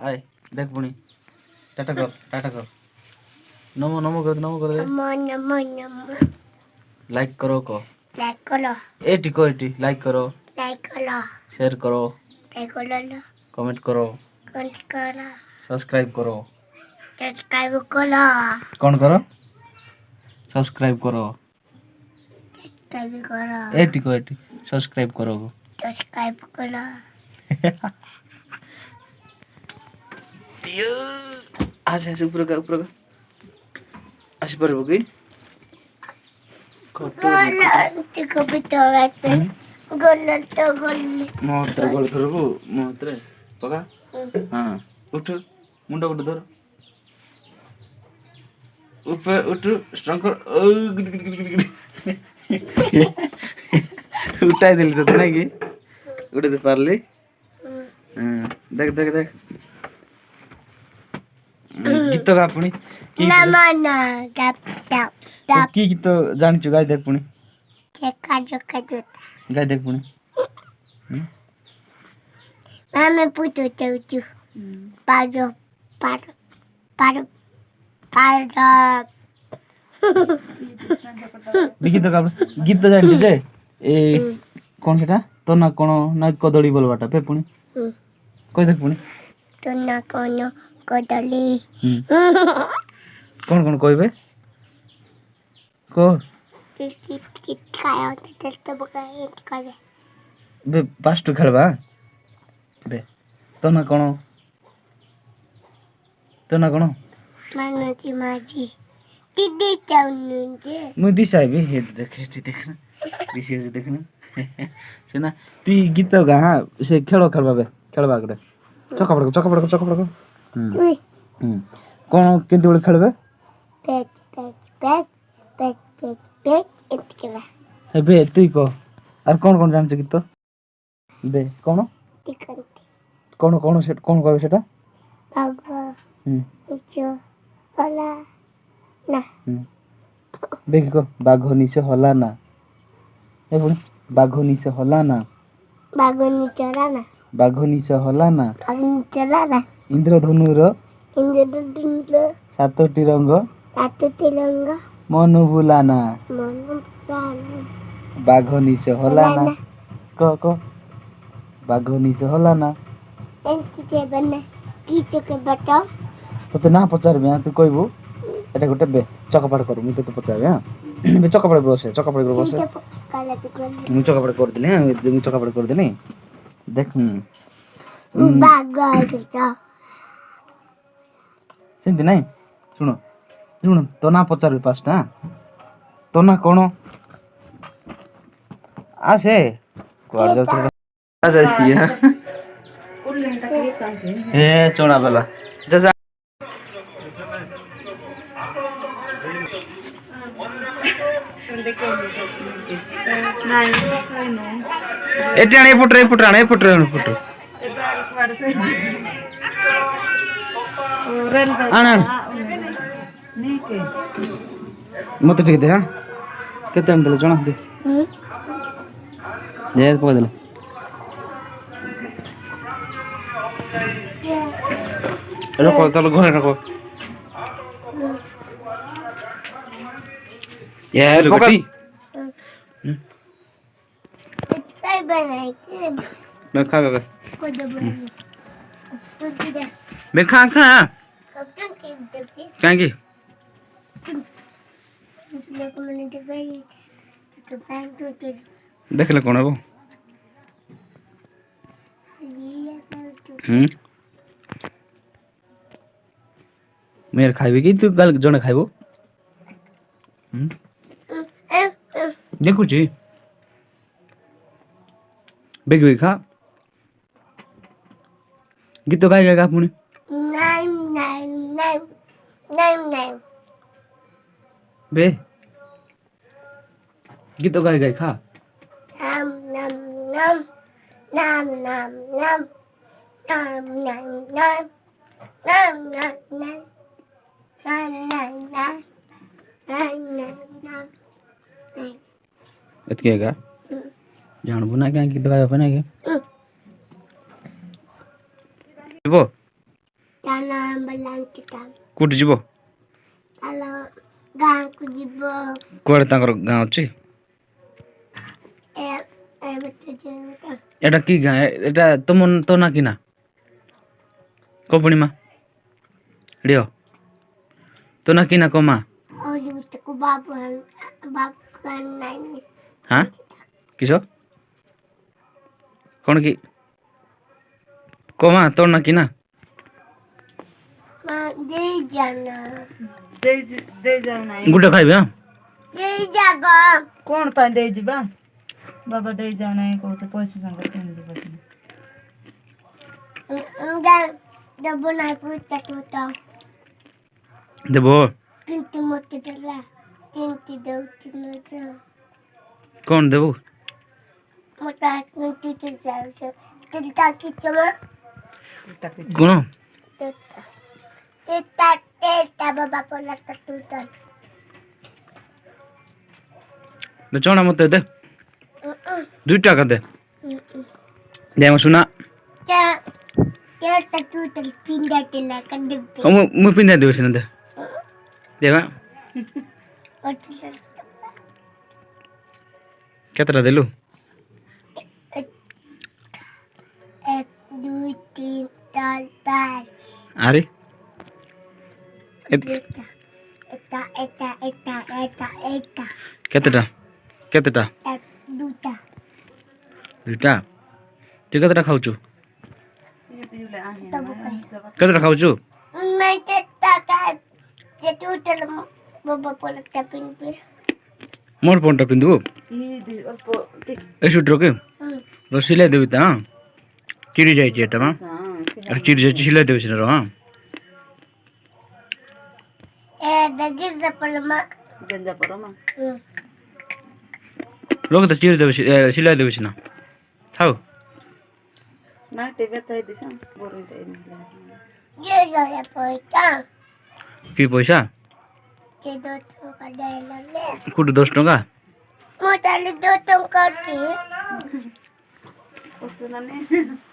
आए देख पुणी टाटा कर नमो नमो कर दे नमो नमो नमो लाइक करो को लाइक करो एटी लाइक करो शेयर करो कमेंट करो सब्सक्राइब करो कौन करो सब्सक्राइब करो एटी सब्सक्राइब करो आज ऐसे ऊपर का ऐसे पर हो गई मोहत्रे गोल थरबो मोहत्रे पका हाँ उठ मुंडा उठ धर उठ स्ट्रॉन्ग कर उठाई दिली तो नहीं की उठे तो पारली देख देख देख गीत गा पुणी की गीत जानिछु गाई देख पुणी गाई देख पुणी मैं पूछो चलचू पारो पारो पारो पारो गीत गा गीत जानिछु जे ए कौन सेटा तो ना कोन ना कदली बोलबाटा पे पुणी कोई देख पुणी तो ना कोनो कदली कौन कहबे को किट खाया होता तो बकाए करे बे पास्ट खेलबा बे तो ना कोन मानोजी माजी दीदी चाउनुजे मु दिसाई बे हे देख देखना दिसी देखना सेना ती गीत गा से खेलबा बे खेलबा गडे चका पड़को कौन केंती बळे खेलबे पेच इतकेला हे बे तुई को और कौन जानछ गीत बे कौन से कौन कहबे सेटा बागो इचो होला ना बे की को बाघो निसे होला ना हे पुणी बाघो निसे होला ना बाघो निसे होला ना इंद्रधनुर सातोटी रंग मनु बुलाना बाघो निसे होला ना को बाघो निसे होला ना तो ना पचार बे तू कहबू एटा गोटे बे चकपाड़ कर मु तो पचार हां बे चकपाड़ बसे मु चकपाड़ कर दिले हां मु चकपाड़ कर दिले देख सेंती नहीं शुण तो ना पचार पास्ट हां तो ना कोन आसे कुआड़ जाउ आसे या ए चोणा वाला जैसा एटे आने पुट आना मत ठीक दे हां केते आन दले जणा दे जे पका दले रखो तल घरे रखो ये लुगटी मैं खा बे मैं खा क्या की देख ले कौन है वो मेरे खाइबे कि तू गल जने खाइबो देखु छी बेग खा गीत गाएगा पुणी नहीं बे गीत गाएगा खा इतकेगा जान बुना क्या गीत गाया बना के वो Tana balang kita. କୋଉଠି ଯିବ Kalau gang ku jibo. କୁଆଡ଼େ ତାଙ୍କର ଗାଁ ଅଛି Betul juga. ଏଟା କି ଗାଁ ଏଟା ତମ ତୋ ନା କି ନା କପୁଣିମା ଡ଼ିଅ ତୋ ନା କି ନା କମା Oh juga ku babuan nani. ହାଁ କିସ କ'ଣ କି କମା ତୋର ନା କି ନା Ma di jana. ଦେଇ ଯାଉ ନାହିଁ ଗୋଟେ ଖାଇବେ ହଁ Di jaga. କଣ ପାଇଁ ଦେଇଯିବା ବାବା ଦେଇ ଯାଉ ନାହିଁ କହୁଛ ପଇସା ସାଙ୍ଗରେ କେମିତି ଯିବ କି? Enggak. Dah boleh aku tak. ଦେବ Kinti mati dah. Kinti dah utina. କ'ଣ ଦେବୁ Mata kinti dah. Kita cuma କ'ଣ Teta baba pola tatutan. ଚଣା ମୋତେ ଦେ 2 টাকা ଦେ ଦେ ଆମ ସୁନା Ya tatutan pindah ke lah kan depan. ହଁ ମୁଁ ପିନ୍ଧାଇ ଦେବି ସିନା ଦେ ଦେବା କେତେଟା ଦେଲୁ 1, 2, 3, 4, 5. ଆରେ Eta. କେତେଟା କେତେଟା Duta. 2ଟା ତୁ କେତେଟା ଖାଉଛୁ Tak bukan. କେତେଟା ଖାଉଛୁ Nanti tak kan. Tatutan baba pola tapin pi. ମୋର ପଣ୍ଟା ପିନ୍ଧିବୁ ଅଳ୍ପ ଏ ସୁଟ୍ର କି ସିଲେଇ ଦେବି ତା ହଁ ଚିରି ଯାଇଛି ଏଟା ହଁ ଚିରି ଯାଇଛି ସିଲେଇ ଦେବି ସିନା ହଁ Daging dapat lemak. ଗଞ୍ଜା ପରମା ଲୋକ ତ ଚିରି ଦେବି ସିଲେଇ ଦେବି ସିନା ଥାଉ ନା ତେବେ ତ ଦିଶା ବୋରିଂ ତ Dia saya poika. କି ପଇସା Dia tu kada lalle. କୋଉଠି 10 ଟଙ୍କା Mau tali dotong kaki. ଏମିତି